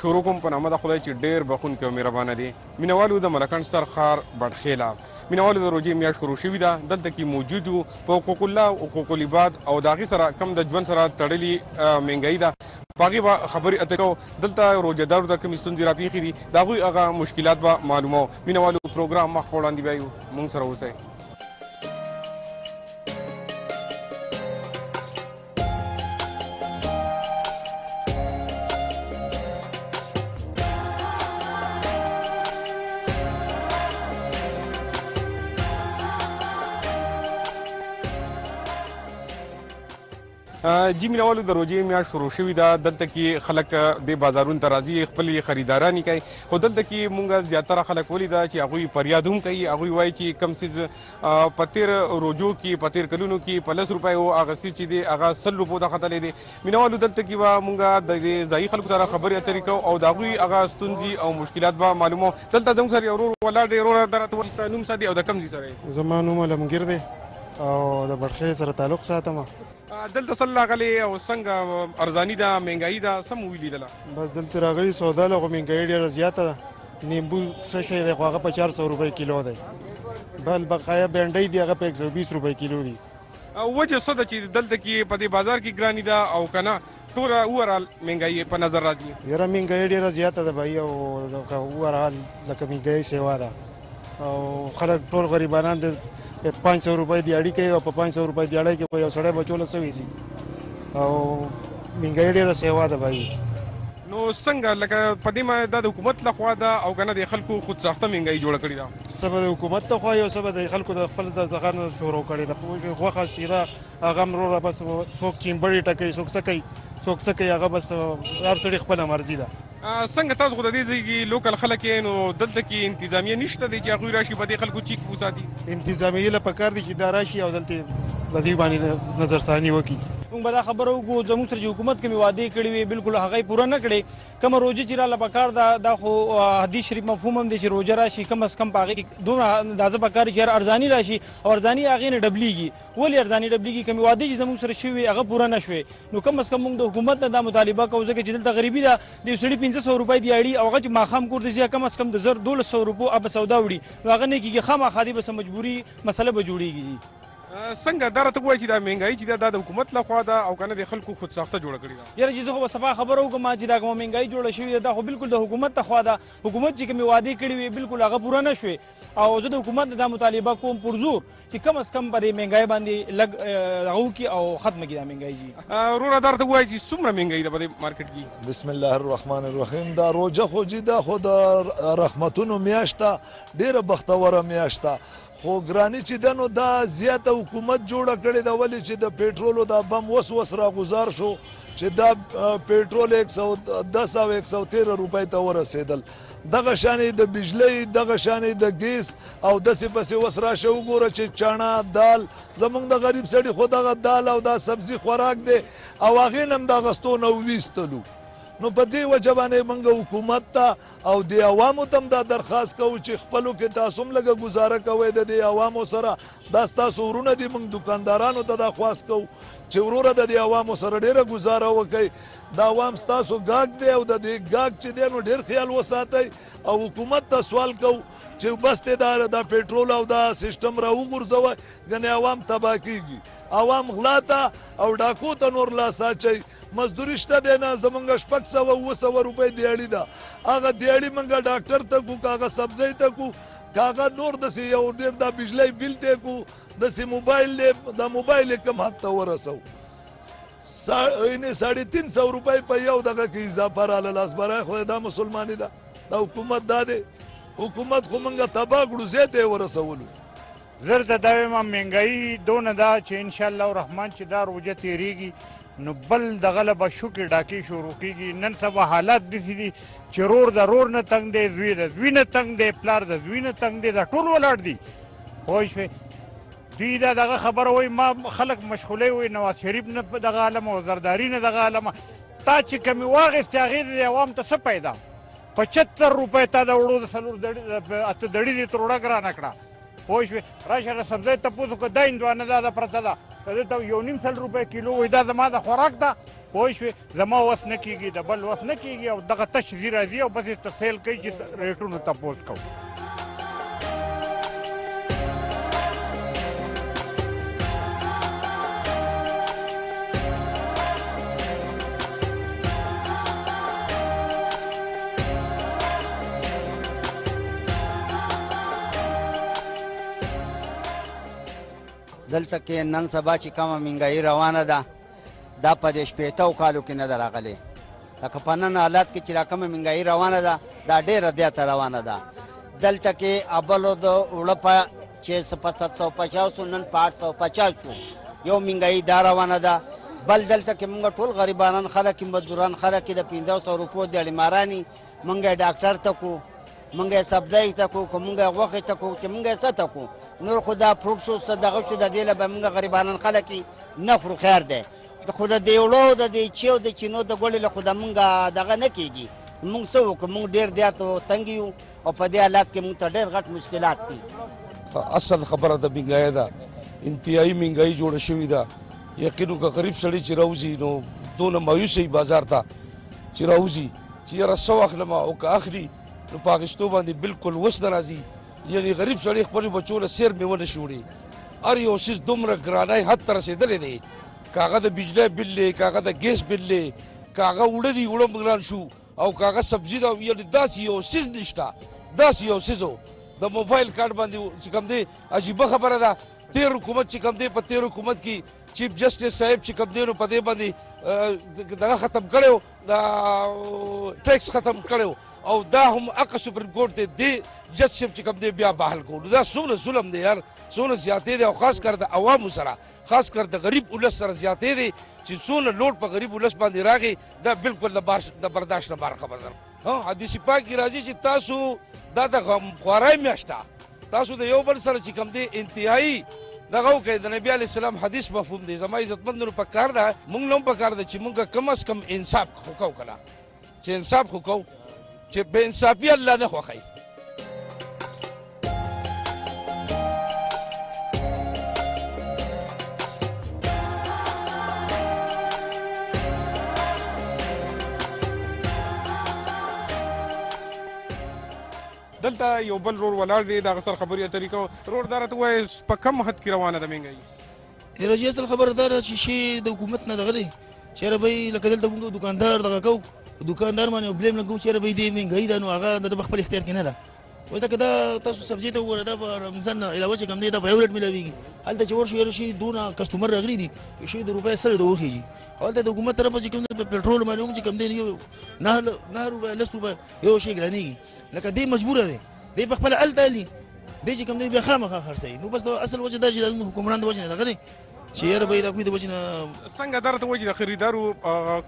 شروع کوم په نامه د خدای چې ډېر بخښونکی او مهربانه دی. مینوالو د ملکند سر ښار بټخیله، مینوالو د روژې میاشت شروع شوې ده. دلته کې موجود یو په حقوق الله، حقوق العباد او د هغې سره کم د ژوند سره تړلې مهنګايي ده، په هغې به خبرې اترې کوو. دلته روژهدارو ته کومې ستونزې راپېښې دي د هغوی هغه مشکلات به معلوموو. مینوالو پروګرام مخ په وړاندې بیایو، موږ سره اوسئ. جی مینوالو د روژې میاشت شروع شوې ده. دلته کې خلک د بازارونو ته راځي، خپلې خریدارانې کوي. خو دلته کې مونږ زیاتره خلک ولیده چې هغوی فریاد هم کوي. هغوی وایي چې کم څیز په تېر روژو کې، په تېر کلونو کې په 10 روپۍ و، هغه څیز چې دی هغه 100 روپو ته ختلی دی. مینوالو دلته کې به مونږ د دې ځایي خلکو سره خبرې اترې کوو او د هغوی هغه ستونزې او مشکلات به معلوموو. دلته زموږ سره یو ورور ولاړ دی. وروره دا راته وایي ستا نوم څه دی او د کوم ځای سره یې؟ زما نوم علمګیر دی او د بټخیلې سره تعلق ساتم. دلته څه راغلی او څنګه ارزاني ده، مهنګايي ده، څه مو ولیدله؟ بس دلته راغلي سودا له خو مهنګايي ډېره زیاته ده. نیمبو څه شی دی خو هغه په 400 روپۍ کیلو دی. بل بقایا بینډۍ دی هغه په 120 روپۍ کیلو دی. وجه څه ده چې دلته کې په دې بازار کې ګراني ده او که نه ټوله اوورال مهنګايي په نظر راځي؟ یاره مهنګايي ډېره زیاته ده بھاي او اوورال لکه مهنګايي سیوا ده او خلک ټول غریبانان د 500 روپۍ دیاړي کوي او په 500 روپۍ دیاړۍ کې به یو سړی بچو له څه ویسي او مهنګايي ډېره سیوا ده بھائی. نو څنګه لکه په دې ما دا د حکومت لخوا ده او که نه د خلکو خود ساخته مهنګايي جوړه کړې ده؟ څه به د حکومت لخوا یو څه به د خلکو د خپل دغه نه شروع کړې ده. پوه شوې غوښه چې ده هغه هم وروره بس څوک چیمبړې ټکوي، څوک څه کوي، څوک څه کوي، هغه بس هر سړي خپله مرضي ده. څنګه تاسو خو د دې ځای کې لوکل خلک یې، نو دلته کې انتظامیه نشته دی چې هغوی راشي په دې خلکو چیک وساتي؟ انتظامیې له پکار دي چې دا راشي او دلته د دوی باندې نظرثاني وکړي. موږ به دا خبره وکړو زموږ سره چې حکومت کومې وعدې کړې وي بالکل هغه یې پوره نه کړې. کومه روژه چې راله پکار ده دا خو حدیث شریف مفهوم هم دی چې روژه راشي کم از کم په هغې کې دومره اندازه پکار چې هر ارزاني راشي او ارزاني هغې نه ډبلیږي. ولې ارزاني ډبلیږي؟ کومې وعدې چې زموږ سره شوي هغه پوره نه شوې. نو کم از کم موږ د حکومت نه دا مطالبه کوو ځکه چې دلته غریبي ده. د یو سړي 500 روپۍ دیاړي او هغه چې ماښام کور ته ځي کم از کم د 1200 روپو به سودا وړي، نو هغه نه کېږي. خامخا دې به څه مجبوري مسله به جوړېږي. څنګه دا راته ووایي چې دا مهنګايي چې ده دا د حکومت لخوا ده او که نه د خلکو خود ساخته جوړه کړې ده؟ یاره چې زه خو به صفا خبره وکړم چې دا کومه مهنګايي جوړه شوې ده دا خو بالکل د حکومت لخوا ده. حکومت چې کومې وعدې کړې وي بالکل هغه پوره نه شوې او زه د حکومت نه دا مطالبه کوم پرزور چې کم از کم په دې مهنګايي باندې لږ هغه وکړي او ختمه کړي دا مهنګايي. جي وروره دا راته ووایي چې څومره مهنګايي ده په دې مارکیټ کې؟ بسم الله الرحمن الرحیم. دا روژه خو جي دا خو د رحمتونو میاشت ده، ډېره بختوره میاشت ده. خو ګراني چې ده نو دا زیاته حکومت جوړه کړې ده. ولې چې د پېټرولو دا بم وس راګزار شو چې دا پېټرول 110 او 113 روپۍ ته ورسېدل. دغه شانې د بجلۍ، دغه شانې د ګیس او داسې پسې وس راشه وګوره چې چاڼه دال زموږ د غریب سړي خو دغه دال او دا سبزي خوراک دی او هغې نه هم د اغوستو نه وویستلو. نو په دې وجه باندې موږ حکومت ته او د عوامو ته هم دا درخواست کوو چې خپلو کې تاسو هم لږه ګزاره کوئ د دې عوامو سره. دا ستاسو ورونه دي. موږ دکاندارانو ته دا خواست کوو چې وروره د دې عوامو سره ډېره ګزاره وکئ. دا عوام ستاسو ګاګ دی او د دې ګاګ چې دی نو ډېر خیال وساتئ او حکومت ته سوال کوو چې بس دی دا پېټرول او دا سیسټم را وغورځوئ، ګنې عوام تباه کېږي. عوام غلا ته او ډاکو ته نور لاس اچوي. مزدوري شته دی نه. زمونږ 600 روپۍ دیاړي ده. هغه دیاړي موږ ډاکټر ته کو، که هغه سبزۍ ته کو، که هغه نور داسې یو ډېر دا بجلۍ بل ته کو، داسې موبایل دی دا موبایل یې کم حد ته ورسوو. 350 روپۍ په یو دغه کې اضافه راله. لاس برای خدای دا مسلماني ده. دا حکومت دا دی. حکومت خو موږ تباه کړو، زه ته یې ورسولو. زه درته دا وایم مهنګايي دونه ده چې انشاءالله الرحمن چې دا روژه تېرېږي نو بل دغه له به شوکې ډاکې شروع کېږي. نن سبا حالات داسې دي چې رور د رور نه تنګ دی، زوی د زوی نه تنګ دی، پلار د زوی نه تنګ دی، دا ټول ولاړ دي. پوه شوې؟ دوی دا دغه خبره وایي ما خلک مشغولی وایي نواز شریف نه دغه عالمه او زرداري نه دغه عالمه. تا چې کمې واخېستې هغې د عوام ته څه پیدا؟ 75 روپۍ تا د وړو د 8 دړي دې تروړه ګرانه کړه. پوه شوې؟ راشه د سبزۍ تپوس وکړه دا هندوانه دا پرته ده دلته 1.5 روپۍ کیلو وایي دا زما د خوراک ده پوه شوې زما وس نه کېږي د بل وس نه کېږي او دغه تش ځي راځي او بس یې ته سیل کوي چې ریټونو تپوس کوو. دلته کې نن سبا چې کومه مهنګايي روانه ده دا په دې 80 کالو کې نه ده راغلې. لکه په نن حالات کې چې را کومه مهنګايي روانه ده دا ډېره زیاته روانه ده. دلته کې اولو د اوړه په چې په 750 نن په 850 شو یو مهنګايي دا روانه ده. بل دلته کې موږ ټول غریبانان خلک مزدوران خلک د 1500 روپو د اړمارانی موږ ډاکټر ته کو منګه سبزی ته کو کومګه غوخه ته کو چې منګه سته کو نور خدا فروټ شو صدقه شو د دې له به منګه غریبانان خلک نفر خیر ده د خدا دیوړو د دې چیو د چینو د ګولې له خدا منګه دغه نه کیږي موږ سو کو موږ ډیر دیاتو تنګیو او په دې حالات کې موږ ته ډیر غټ مشکلات دي. اصل خبره د مهنګايي ده انتهایی مهنګايي جوړه شوې ده. یقینو که غریب سړی چې راوځي نو دونه مایوسي بازار ته چې راوځي چې یاره څه واخلم او که اخلي نو په اخیستو باندې بالکل وس نه راځي. یعنې غریب سړی خپلو بچو له سیر مې ونه شي وړی. هر یو څیز دومره ګرانی حد ته رسېدلی دی که هغه د بجلی بل دی که هغه د ګیس بل دی که هغه اوړه دي اوړه ګران شو او که هغه سبزي ده. یعنې داسې یو څیز نشته داسې یو څیز و د موبایل کارډ باندې چې کوم دی عجیبه خبره ده. تیر حکومت چې کوم دی په تیر حکومت کې چیف جسټس صاحب چې کوم دی نو په دې باندې دغه ختم کړی و د ټیکس ختم کړی و او دا هم اقا سپریم کورټ دی دې جج صاحب چې کوم دی بیا بحال کړو. دا څومره ظلم دی یار څومره زیاتې دی او خاص کر د عوامو سره خاص کر د غریب ولس سره زیاتې دی چې څومره لوډ په غریب ولس باندې راغی دا بالکل د برداشت نه بهر خبره ده. حدیث پاک کې راځي چې تاسو دا د غمخوارۍ میاشت ده تاسو د یو بل سره چې کوم دی انتهایی دغه وکړئ. د نبي علیه السلام حدیث مفهوم دی. زما عزتمندانو په کار ده موږ نه هم په کار ده چې موږ کم از کم انصاف خو کوو که نه چې انصاف خو کوو چې بې انصافي الله نه خوښوي. دلته یو بل رور ولاړ دی د هغه سره خبرې اترې کوو. رور دا راته ووایه په کم حد کې روانه ده مهنګايي؟ راجي اصل خبره دا ده چې شی د حکومت نه دغه دی چېرې به یې لکه دلته موږ دوکاندار دغه کوو دوکاندار باندې بلیم لګوو چېرې به یې دې مهنګايي ده نو هغه د خپل اختیار کې نه ده. وایي ته که دا تاسو سبزي ته وګوره دا په رمضان نه علاوه چې کوم دی دا په یو ریټ میلاویږي. هلته چې ورشو یاره شي دونه کسټمر راغلي دي شي د روپۍ سره د وخېږي. هلته د حکومت طرفه چې کوم دی په پېټرول باندې هم چې کوم دی یو 9 روپۍ 10 روپۍ یو شی ګرانېږي لکه دی مجبوره دی دی په خپله هلته علي دی چې کوم دی بیا خامخا خرڅوي. نو بس د اصل وجه دا چې د حکمران د وجې نه دغه دی چې یاره به یې د کوی د وجې نه څنګه دا راته وایي چې د خریدارو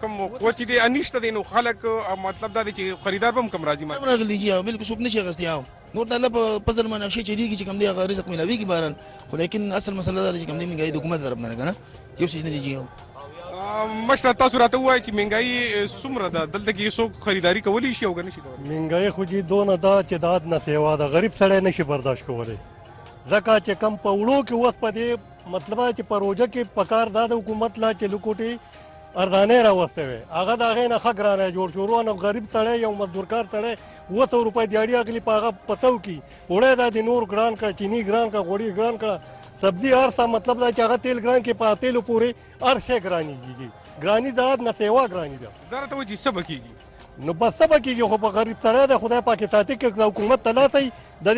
کم قوت چې دی نشته دی نو خلک مطلب دا دی چې خریدار به هم کم راځي. کم راغلي چې بالکل څوک نشي اخیستی نور د الله په فضل باندې شی چلیږي چې کوم دی هغه رزق میلاویږي بهرحال خو لیکن اصل مسله دا ده چې کوم دی مهنګايي د حکومت طرف نه که نه یو څیز نه دی. مشره تاسو راته ووایئ چې مهنګايي څومره ده دلته کې څوک خریداري کولی شي او که نه شي کولی؟ مهنګايي خو جي دونه ده چې دا نه سیوا ده غریب سړی نشي برداشت کولی ځکه چې کم په وړو کې اوس په دې مطلب چې په روژه کې پکار دا د حکومت لا چې لوکوټې ارزانۍ راوستې وې هغه د هغې نه ښه ګرانی جوړ شو. نو غریب سړی یو مزدورکار سړی 200 روپۍ دیاړي اخلي په هغه په څو کې وړی دا د نور ګران کړه چیني ګران کړه غوړي ګران کړه سبزي هر څه مطلب دا چې هغه تیل ګران کې په تیلو پورې هر شی ګرانېږي. ګراني دا نه سیوا ګراني ده. دا راته وایي چې څه به کېږي؟ نو بس څه به کېږي خو په غریب سړی دی خدای پاک ساتي که د حکومت ته لاسئ د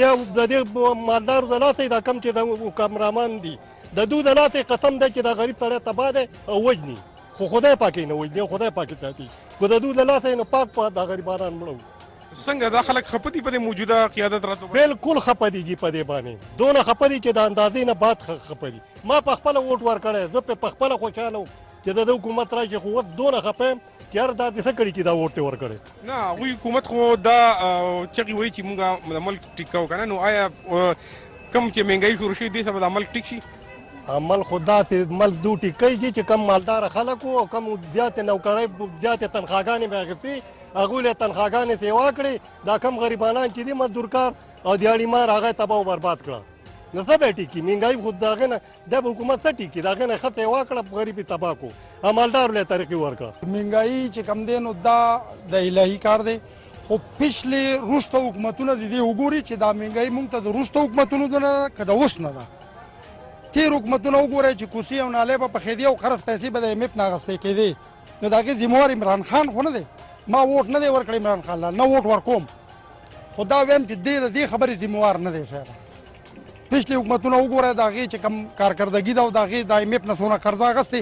دې مالدارو د لاسئ دا کم چې د کامرامان دي د دوی د لاسئ قسم دی چې دا غریب سړی تباه دی او وجني خو خدای پاک یې نه وجني خدای پاک ساتي خو د دوی د لاسئ نو پاک په دا غریبانان مړه. څنګه دا خلک خفه دي په دې موجوده قیادت راته؟ بالکل خفه دي جي په دې باندې دونه خفه دي چې د اندازې نه بعد خفه دي. ما په خپله ووټ ورکړی زه په خپله خوشحاله وم چې د حکومت راشي خو اوس دونه خفه یم چې یار دا دې څه کړي چې دا ووټ یې ورکړی. نه هغوی حکومت خو دا چغې وایي چې موږ د ملک ټیک کوو که نه نو آیا کم چې مهنګايي شروع شوي دې سبا د ملک ټیک شي؟ عمل خو داسې ملک دو ټیکوي چې کم مالداره خلک وو او کم زیاتې نوکرۍ زیاتې تنخواګانې به اخېستې هغوی له تنخواګانې سیوا کړې دا کم غریبانان چې دي مزدورکار او دیاړي مار هغه یې تباه و برباد کړه. نو څه به ټیکي مهنګاي خو د هغې نه دا به حکومت څه ټیکي د هغې نه ښه سیوا کړه غریب یې تباه کړو مالدارو له طریقې ورکړه مهنګاي چې کم دی نو دا د الهي کار دی خو پچھلې وروسته حکومتونه د دې وګوري چې دا مهنګاي موږ ته د وروسته حکومتونو نه که د اوس نه ده تېر حکومتونه وګورئ چې کوسۍ او نالۍ به پخېدې او خرڅ پیسې به د IMF نه اخیستې کېدې نو د هغې ذمهوار عمران خان خو نه دی ما ووټ نه دی ورکړی عمران خان لا نه ووټ ورکوم خو دا ویم چې دی د دې خبرې ذمهوار نه دی صاحب پچھلې حکومتونه وګورئ د هغې چې کوم کارکردګي ده او د هغې د IMF نه څونه قرضه اخیستې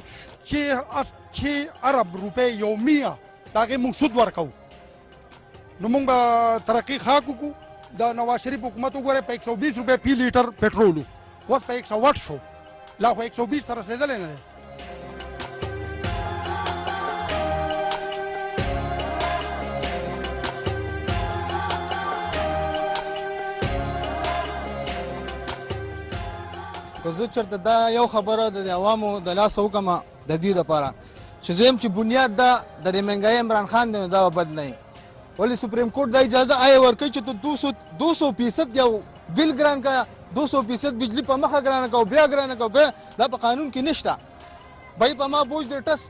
6 ارب روپۍ یومیه د هغې موږ سود ورکوو نو موږ به ترقي ښه وکړو د نواز شریف حکومت وګورئ په 120 روپۍ فی لیټر پټرولو اوس په 108 شو لا خو 120 ته رسېدلی نه دی که زه چېرته دا یو خبره د عوامو د لاسه وکړم د دوی دپاره چې زه یم چې بنیاد دا د دې مهنګاي عمران خان دی نو دا به بد نه وي ولې سپریم کورټ دا اجازه آیا ورکوي چې ته 200% یو بل ګران کا 200% بجلی په مخه ګرانه کا او بیا ګرانه کا بیا دا په قانون کې نشته بای په ما بوج د ټس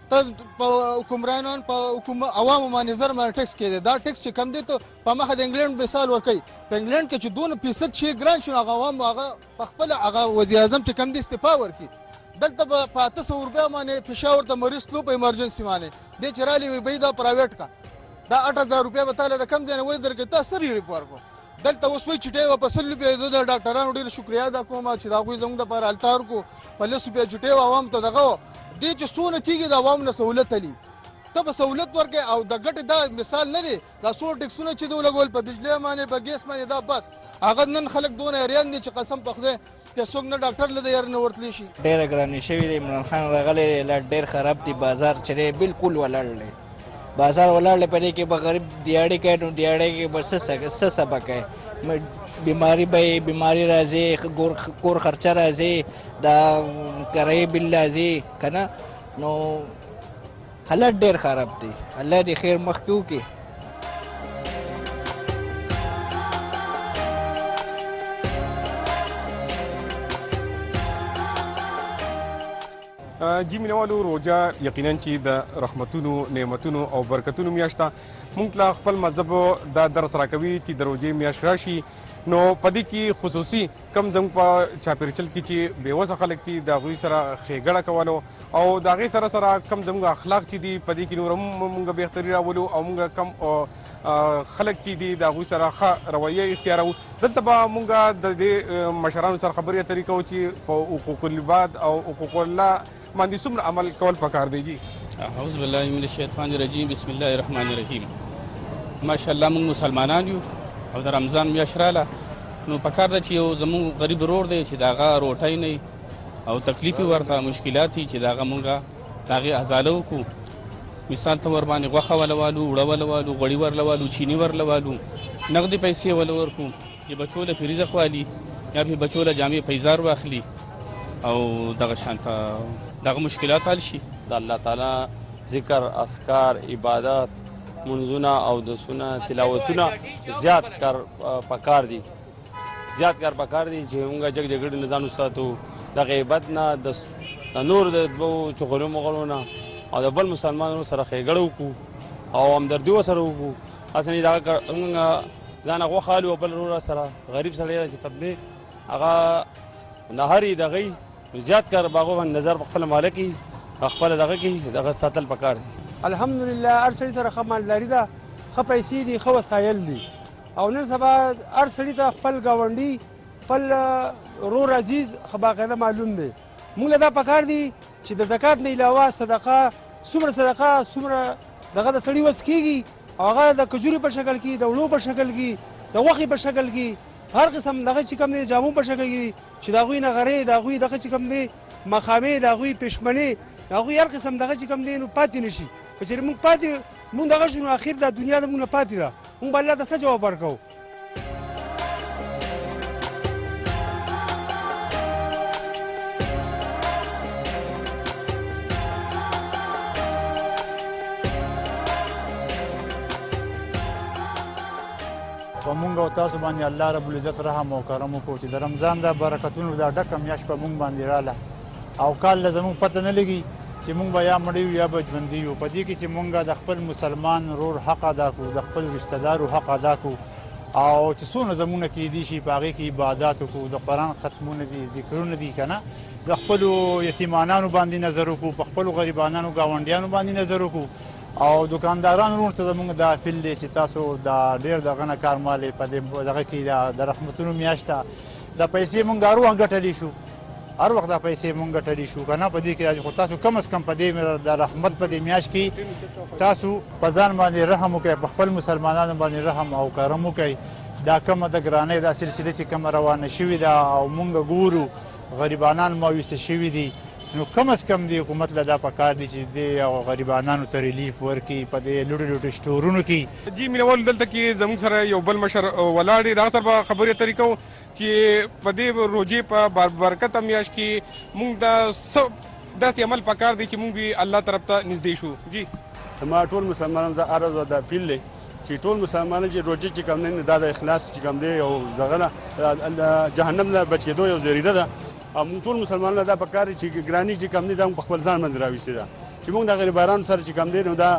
په حکمرانان په حکومت عوامو باندې زر باندې ټیکس کېده دا ټیکس چې کم دی ته په مخه د انګلند مثال ورکوي په انګلند کې چې 2% شي ګران شي هغه عوام هغه په خپل هغه وزیر اعظم چې کم دی استعفا ورکړي دلته په 800 روپیا باندې پېښور ته مریض تلو په ایمرجنسي باندې دې چې رالي وي دا پرایویټ کا دا 8000 روپیا به تاله د کم دی نه ولې درکړي تاسو سر یې ورکړو دلته اوس وایي چې ټی په 100 روپیا د ډاکټرانو ډېره شکریا ادا کوم چې د هغوی زموږ دپاره التار کو په 100 روپیا چې ټی عوام ته دغه دې چې څونه کېږي د عوامو نه سهولت علي ته به سهولت ورکړې او د ګټې دا مثال نه دی دا څو ټکسونه چې دي ولګول په بجلي باندې په ګیس باندې دا بس هغه نن خلک دونه حیران دي چې قسم په خدای که څوک نه ډاکټر له د یار نه ورتلی شي ډېره ګراني شوې دی عمران خان راغلی لا ډېر خراب دی بازار چې دی بالکل ولاړ دی بازار ولاړ دی په دې کې به غریب دیاړې کوي نو دیاړې کې به څه سبق کوي بیماری به بیماری راځي کور خرچه راځي دا کرایې بل راځي که نه نو حالت ډېر خراب دی الله دې خیر مخکې وکړي جی مینوالو روژه یقینا چې د رحمتونو نعمتونو او برکتونو میاشت ده موږ ته خپل مذهب دا درس راکوي چې د روژې میاشت راشي نو په دې کې خصوصي کم زموږ په چاپېرچل کې چې بېوسه خلک دي د هغوی سره ښېګړه کولو او د هغې سره سره کم زموږ اخلاق چې دي په دې کې نور هم موږ بهتري راولو او موږ کم خلک چې دي د هغوی سره ښه رویه اختیاروو دلته به موږ د دې مشرانو سره خبرې اترې کوو چې په حقوق العباد او حقوق الله باندې څومره عمل کول پکار دی جی اعوذ بالله من الشیطان الرجیم بسم الله الرحمن الرحیم ماشاءالله موږ مسلمانان یو او د رمضان میاشت راله نو پکار ده چې یو زموږ غریب ورور دی چې د هغه روټۍ نه او تکلیف ورته مشکلات چې د هغه موږ د هغې ازاله وکړو مثال ته ورباندې غوښه ولوالو اوړه ولوالو غوړي ورلوالو چیني ورلوالو نغدې پیسې ول ورکړو چې بچو له پې رزق والي یا پې بچو له جامې پیزار واخلي او دغه شانته دغه مشکلات حل شي د الله تعالی ذکر اذکار عبادت منځونه او دسونه تلاوتونه زیات کار پکار دي چې موږ جګ جګړې نه ځان وساتو د غیبت نه د نور د دوو چغلو مغلو نه او د بل مسلمانانو سره ښېګړه وکړو او همدردي ورسره وکړو هسې نه دغه ځان غوښه الو او بل ورور سره غریب سړی چې کوم دی هغه نهر یې دغی زیات کار باغو باندې نظر په خپله مالک یي خپله دغه کې دغه ساتل پکار دي الحمدلله هر سړي سره ښه مالداري ده ښه پیسې دي ښه وسایل دي او نن سبا هر سړي ته خپل ګاونډي خپل ورور عزیز ښه باقاعده معلوم دی موږ له دا پکار دي چې د زکات نه علاوه صدقه څومره دغه د سړي وس کېږي او هغه د کجوري په شکل کې د وړو په شکل کې د غوښې په شکل کې هر قسم دغه چې کوم دی جامو په شکل کې چې د هغوی نغرې د هغوی دغه چې کوم دی مخامې د هغوی پشمنې د هغوی هر قسم دغه چې کوم دی نو پاتې نه شي که چېرې موږ پاتې موږ دغه شو نو اخر دا دنیا د موږ نه پاتې ده موږ به الله ته څه جواب ورکوو په مونږ او تاسو باندې الله رب العزت رحم او کرم وکړو چې د رمضان د برکتونو دا ډکه میاشت په مونږ باندې راله او کال له زمونږ پته نه لګي چې مونږ به یا مړه یو یا به ژوندي یو. په دې کې چې مونږ د خپل مسلمان ورور حق ادا کړو، د خپل رشته دارو حق ادا کړو او چې څونه زمونه کېدی شي په هغې کې عبادات وکړو، د قرآن ختمونه دي، ذکرونه دي که نه، د خپلو یتیمانانو باندې نظر وکړو، په خپلو غریبانانو ګاونډیانو باندې نظر وکړو او دکاندارانو ورونو ته زمونږ دا اپیل دی چې تاسو دا ډېر دغه نه کار مالې په دغه کې د رحمتونو میاشت ده، دا پیسې مونږ هر وخت ګټلی شو، هر وخت دا پیسې مونږ ګټلی شو که نه، په دې کې راځي. خو تاسو کم از کم په دې د رحمت په دې میاشت کې تاسو په ځان باندې رحم وکړئ، په خپل مسلمانانو باندې رحم او کرم وکړئ. دا کومه د ګرانۍ دا سلسله چې کومه روانه شوې ده او مونږ ګورو غریبانان مایوسه شوي دي، نو کم از کم دی حکومت له دا پکار دی چې دی او غریبانانو ته ریلیف ورکړي په دې لوټو لوټو سټورونو کې. جی مینوالو دلته کې زموږ سره یو بل مشر ولاړ دی، دغه سره به خبرې اترې کوو چې په دې روژې په بابرکته میاشت کې مونږ دا داسې عمل پکار دی چې مونږ به الله طرف ته نږدې شو. جی ما ټول مسلمانانو ته عرض او د اپیل دی چې ټول مسلمانان چې روژې چې کوم دی دا د اخلاص چې کوم دی او دغه نه جهنم نه بچ کېدو یو ذریعه ده او موږ ټول مسلمانانو دا پکار دی چې ګراني چې کوم دی دا په خپل ځان باندې راویستې ده چې موږ د غریبانو سره چې کوم دی نو دا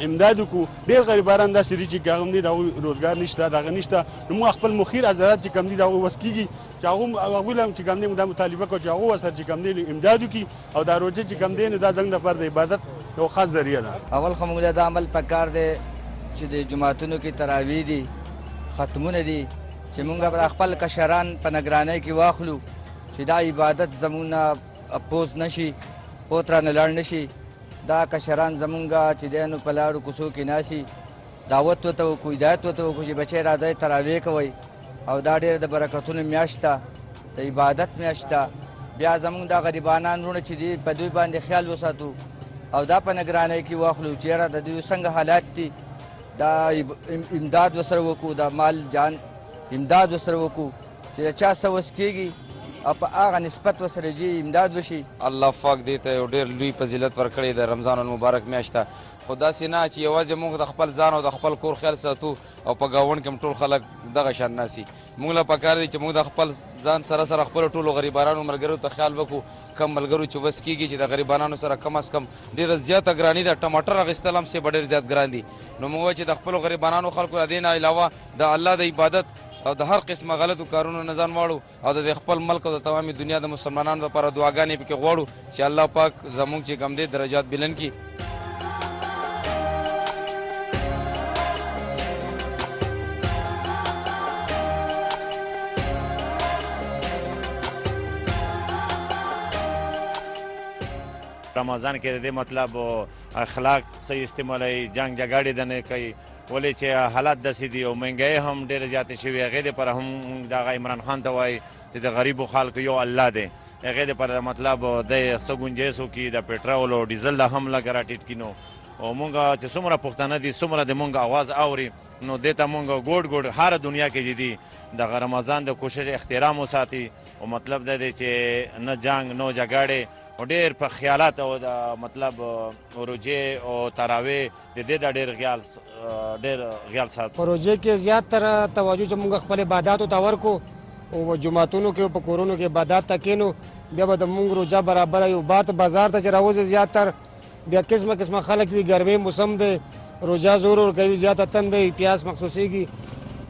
امداد وکړو. ډېر غریبان داسې دي چې هغوی دی د هغوی روزګار نشته، دغه نشته، نو موږ خپل مخیر عضلات چې کوم دي د هغوی وس کېږي چې هغوی له چې کوم دی موږ دا مطالبه کوو چې هغوی ورسره چې کوم دی امداد وکړي او دا روژه چې کوم دی نو دا زموږ لپاره د عبادت یو خاص ذریعه ده. اول خو موږ له دا عمل پکار دی چې د جوماتونو کې تراویح دي، ختمونه دي، چې موږ به خپل کشران په نګرانۍ کې واخلو چې دا عبادت زموږ نه اپوز نشي، پوت رانه لاړ نشي. دا کشران زمونږ چې دی نو په لارو کوڅو کې ناسي، دعوت ورته وکړو، هدایت ورته وکړو چې بچی راځئ تراویح کوئ او دا ډېره د برکتونو میاشت ده، د عبادت میاشت ده. بیا زمونږ دا غریبانان وروڼه چې دي په دوی باندې خیال وساتو او دا په نګرانۍ کې واخلو چې یاره د دوی څنګه حالات دي، دا امداد ورسره وکړو، د مال جان امداد ورسره وکړو چې د چا څه وس کېږي او په هغه نسبت ورسره جي امداد وشي. الله پاک دې ته یو ډېر لوی فضیلت ورکړی د رمضان المبارک میاشت ته، خو داسې نه چې یوازې موږ د خپل ځان او د خپل کور خیال ساتو او په ګاونډ کې هم ټول خلک دغه شان ناسي. موږ له پکار دی چې موږ د خپل ځان سره سره خپلو ټولو غریبانو ملګرو ته خیال وکړو، کم ملګرو چې وس کېږي چې د غریبانانو سره کم از کم ډېره زیاته ګراني ده. ټماټر اخیستل هم به ډېر زیات ګران دي، نو موږ وایو چې د خپلو غریبانانو خلکو له دې نه علاوه د الله د عبادت او د هر قسمه غلطو کارونو نه ځان واړو او د خپل ملک او د تمامي دنیا د مسلمانانو لپاره دعاګانې پکې غواړو چې الله پاک زموږ چې کوم دی درجات بلند کړي. رمضان کې د دې مطلب اخلاق صحیح استعمالوي، جنګ جګړې د نه کوي، ولې چې حالات داسې دي او مهنګاي هم ډېره زیاته شوې. هغې دپاره هم دغه عمران خان ته وایي چې د غریبو خلکو یو الله دی، هغې دپاره مطلب دی څه ګنجایش وکړي د پټرول او ډیزل د هم لږ راټیټ کړي. نو او مونږ چې څومره پښتانه دي څومره د مونږ اواز اوري، نو دې ته مونږ ګوډ ګوډ هره دنیا کې چې دي دغه رمضان د کوشش احترام وساتي او مطلب دا دی چې نه جنګ نه جګړې او ډېر په خیالات او د مطلب روژې او تراویح د دې د ډېر خیال ساتو. په روژې کې زیات تر توجه چې موږ خپل عباداتو ته ورکو او جوماتونو کې په کورونو کې عبادات ته کینو، بیا به د موږ روژه برابره یو. بازار ته چې راوځي زیات تر بیا قسمه قسمه خلک وي، ګرمۍ موسم دی، روژه زور ورکوي، زیاته تندی پیاس محسوسېږي،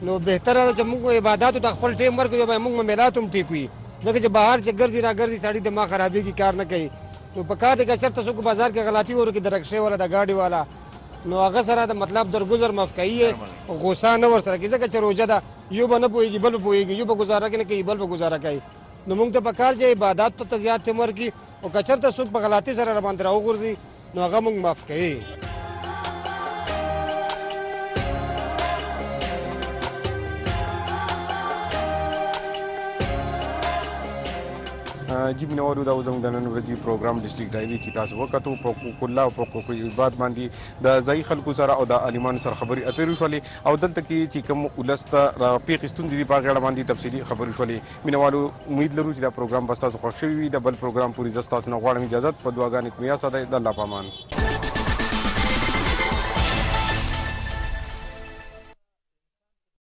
نو بهتره ده چې موږ عباداتو ته خپل ټیم ورکړو، بیا موږ معاملات هم ټیک وي. ځکه چې بهر چې ګرځي را ګرځي سړي دماغ خرابېږي، کار نه کوي. نو په کار دی که چېرته څوک بازار کې غلطي وکړي د رکشې والا د ګاډي والا، نو هغه سره د مطلب درګذر مفقعي یې غوسه نه ورسره کوي، ځکه چې روژه ده یو به نه پوهېږي بل به پوهېږي، یو به ګزاره نه کوي بل به ګزاره کوي. نو موږ ته په کار چې عباداتو ته زیات ټیم ورکړي او که چېرته څوک په غلطي سره راباندې راوغورځي نو هغه موږ معاف کوي. جی مینوالو دا زموږ د نن ورځې پروګرام ډسټرکټ ډایري چې تاسو وکتو په حقوق الله او په حقوق العباد باندې د ځایي خلکو سره او د عالمانو سره خبرې اترې وشولې او دلته کې چې کوم ولس ته راپېښې ستونزې دي په هغې اړه باندې تفصیلي خبرې وشولې. مینوالو امید لرو چې دا پروګرام به ستاسو خوښ شوي وي. د بل پروګرام پورې زه ستاسو نه غواړم اجازت، په دعاګانې کې مې یاد ساتئ. د الله په امان.